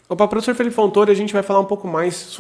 Opa, professor Felipe Fontoura, a gente vai falar um pouco mais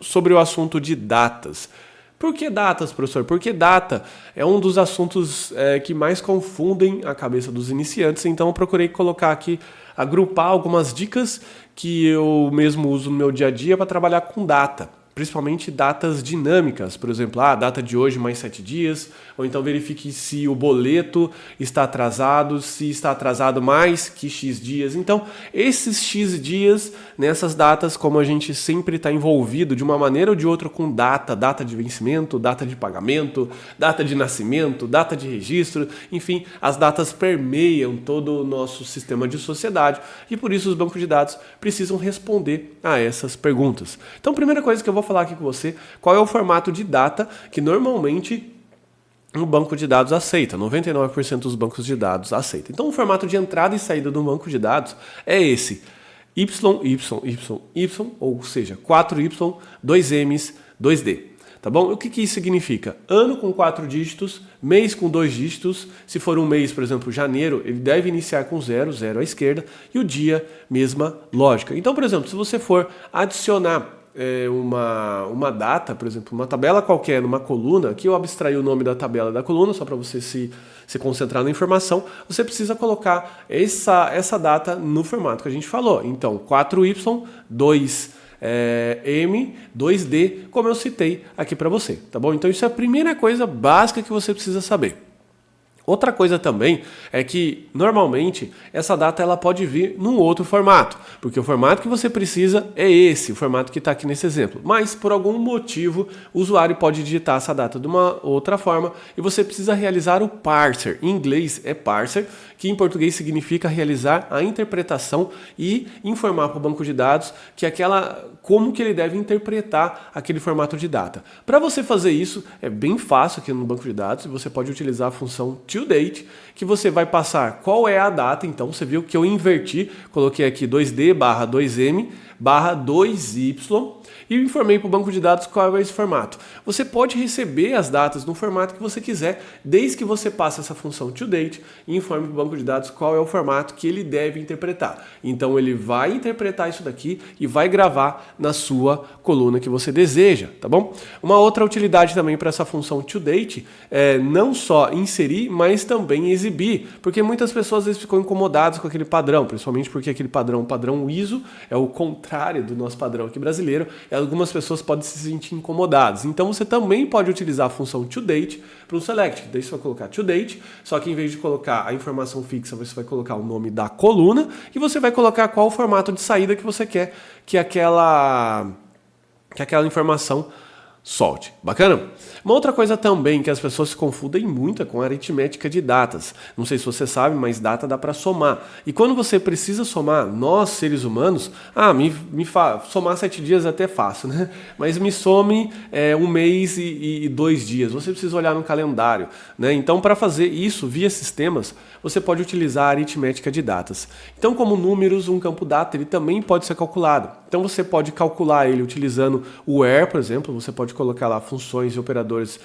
sobre o assunto de datas. Por que datas, professor? Porque data é um dos assuntos que mais confundem a cabeça dos iniciantes, então eu procurei colocar aqui, agrupar algumas dicas que eu mesmo uso no meu dia a dia para trabalhar com data. Principalmente datas dinâmicas, por exemplo, a data de hoje mais 7 dias, ou então verifique se o boleto está atrasado, se está atrasado mais que X dias. Então, esses X dias, nessas datas, como a gente sempre está envolvido de uma maneira ou de outra com data de vencimento, data de pagamento, data de nascimento, data de registro, enfim, as datas permeiam todo o nosso sistema de sociedade e por isso os bancos de dados precisam responder a essas perguntas. Então, a primeira coisa que eu vou falar aqui com você, qual é o formato de data que normalmente o banco de dados aceita, 99% dos bancos de dados aceitam. Então o formato de entrada e saída do banco de dados é esse, YYYY, ou seja, 4Y, 2Ms, 2D. Tá bom? O que isso significa? Ano com 4 dígitos, mês com 2 dígitos. Se for um mês, por exemplo, janeiro, ele deve iniciar com 0, 0 à esquerda, e o dia, mesma lógica. Então, por exemplo, se você for adicionar uma data, por exemplo, uma tabela qualquer numa coluna, aqui eu abstraí o nome da tabela da coluna, só para você se concentrar na informação, você precisa colocar essa data no formato que a gente falou. Então, 4Y, 2M, 2D, como eu citei aqui para você, tá bom? Então, isso é a primeira coisa básica que você precisa saber. Outra coisa também é que, normalmente, essa data ela pode vir num outro formato, porque o formato que você precisa é esse, o formato que está aqui nesse exemplo. Mas, por algum motivo, o usuário pode digitar essa data de uma outra forma e você precisa realizar o parser. Em inglês é parser, que em português significa realizar a interpretação e informar para o banco de dados como que ele deve interpretar aquele formato de data. Para você fazer isso, é bem fácil aqui no banco de dados, você pode utilizar a função toDate, que você vai passar qual é a data. Então você viu que eu inverti, coloquei aqui 2D barra 2M barra 2Y e informei para o banco de dados qual é esse formato. Você pode receber as datas no formato que você quiser, desde que você passe essa função toDate e informe para o banco de dados qual é o formato que ele deve interpretar. Então ele vai interpretar isso daqui e vai gravar na sua coluna que você deseja, tá bom? Uma outra utilidade também para essa função toDate é não só inserir, mas também exibir, porque muitas pessoas às vezes ficam incomodadas com aquele padrão, principalmente porque aquele padrão ISO é o contrário do nosso padrão aqui brasileiro, e algumas pessoas podem se sentir incomodadas. Então você também pode utilizar a função toDate para o select. Daí você vai colocar toDate, só que em vez de colocar a informação fixa, você vai colocar o nome da coluna e você vai colocar qual o formato de saída que você quer que aquela informação solte. Bacana? Uma outra coisa também que as pessoas se confundem muito é com a aritmética de datas. Não sei se você sabe, mas data dá para somar. E quando você precisa somar, nós, seres humanos, somar 7 dias é até fácil, né? Mas me some um mês e 2 dias. Você precisa olhar no calendário, né? Então, para fazer isso via sistemas, você pode utilizar a aritmética de datas. Então, como números, um campo data, ele também pode ser calculado. Então, você pode calcular ele utilizando o where, por exemplo, você pode colocar lá funções e operadores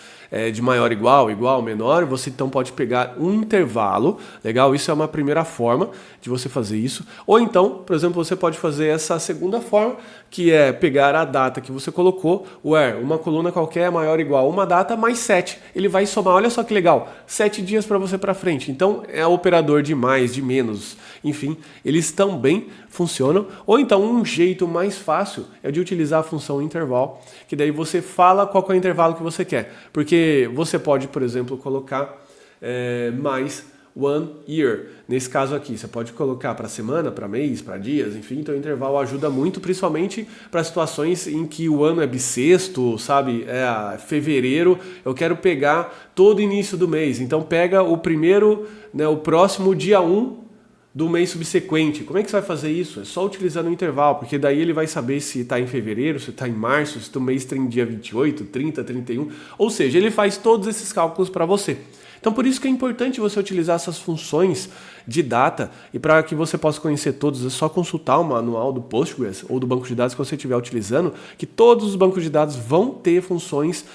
de maior igual, menor, você então pode pegar um intervalo, legal? Isso é uma primeira forma de você fazer isso. Ou então, por exemplo, você pode fazer essa segunda forma, que é pegar a data que você colocou, where, uma coluna qualquer maior ou igual, uma data mais 7. Ele vai somar, olha só que legal, 7 dias para você para frente. Então, é o operador de mais, de menos, enfim, eles também funcionam. Ou então, um jeito mais fácil é de utilizar a função interval, que daí você fala qual que é o intervalo que você quer. Porque você pode, por exemplo, colocar mais 1 year. Nesse caso aqui, você pode colocar para semana, para mês, para dias, enfim. Então o intervalo ajuda muito, principalmente para situações em que o ano é bissexto, sabe? Fevereiro, eu quero pegar todo o início do mês. Então pega o primeiro, né, o próximo dia 1 do mês subsequente. Como é que você vai fazer isso? É só utilizando o intervalo, porque daí ele vai saber se está em fevereiro, se está em março, se o mês tem dia 28, 30, 31. Ou seja, ele faz todos esses cálculos para você. Então, por isso que é importante você utilizar essas funções de data, e para que você possa conhecer todos, é só consultar o manual do Postgres ou do banco de dados que você estiver utilizando, que todos os bancos de dados vão ter funções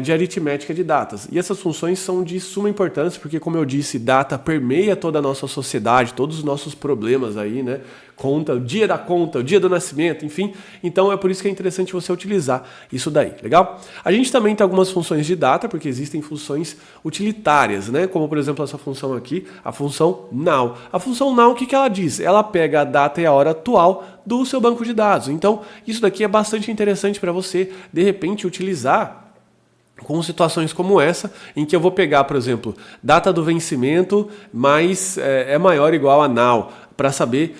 de aritmética de datas. E essas funções são de suma importância, porque, como eu disse, data permeia toda a nossa sociedade, todos os nossos problemas aí, né? Conta, o dia da conta, o dia do nascimento, enfim. Então é por isso que é interessante você utilizar isso daí, legal? A gente também tem algumas funções de data, porque existem funções utilitárias, né? Como, por exemplo, essa função aqui, a função now. A função now, o que ela diz? Ela pega a data e a hora atual do seu banco de dados. Então, isso daqui é bastante interessante para você, de repente, utilizar com situações como essa, em que eu vou pegar, por exemplo, data do vencimento mais é maior ou igual a now, para saber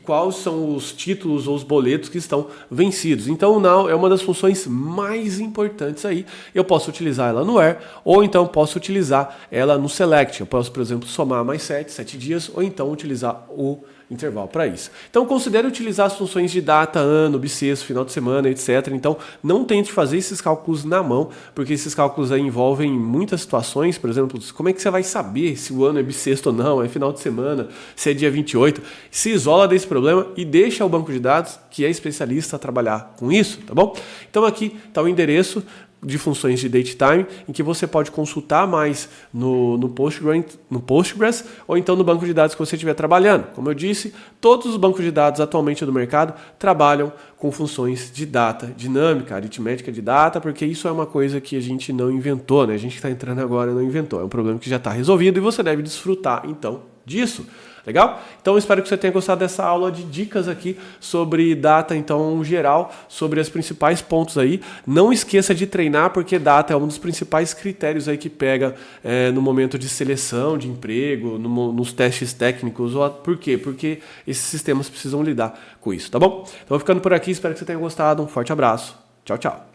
quais são os títulos ou os boletos que estão vencidos. Então o now é uma das funções mais importantes aí. Eu posso utilizar ela no where, ou então posso utilizar ela no select. Eu posso, por exemplo, somar mais 7 dias, ou então utilizar o intervalo para isso. Então considere utilizar as funções de data, ano, bissexto, final de semana, etc. Então não tente fazer esses cálculos na mão, porque esses cálculos aí envolvem muitas situações. Por exemplo, como é que você vai saber se o ano é bissexto ou não, é final de semana, se é dia 28? Se isola desse problema e deixa o banco de dados, que é especialista, trabalhar com isso, tá bom? Então aqui está o endereço de funções de datetime, em que você pode consultar mais no Postgres ou então no banco de dados que você estiver trabalhando. Como eu disse, todos os bancos de dados atualmente do mercado trabalham com funções de data dinâmica, aritmética de data, porque isso é uma coisa que a gente não inventou, né? A gente que está entrando agora não inventou, é um problema que já está resolvido e você deve desfrutar então disso. Legal? Então eu espero que você tenha gostado dessa aula de dicas aqui sobre data, então, geral, sobre os principais pontos aí. Não esqueça de treinar, porque data é um dos principais critérios aí que pega no momento de seleção de emprego, nos testes técnicos. Por quê? Porque esses sistemas precisam lidar com isso, tá bom? Então, ficando por aqui, espero que você tenha gostado. Um forte abraço. Tchau, tchau.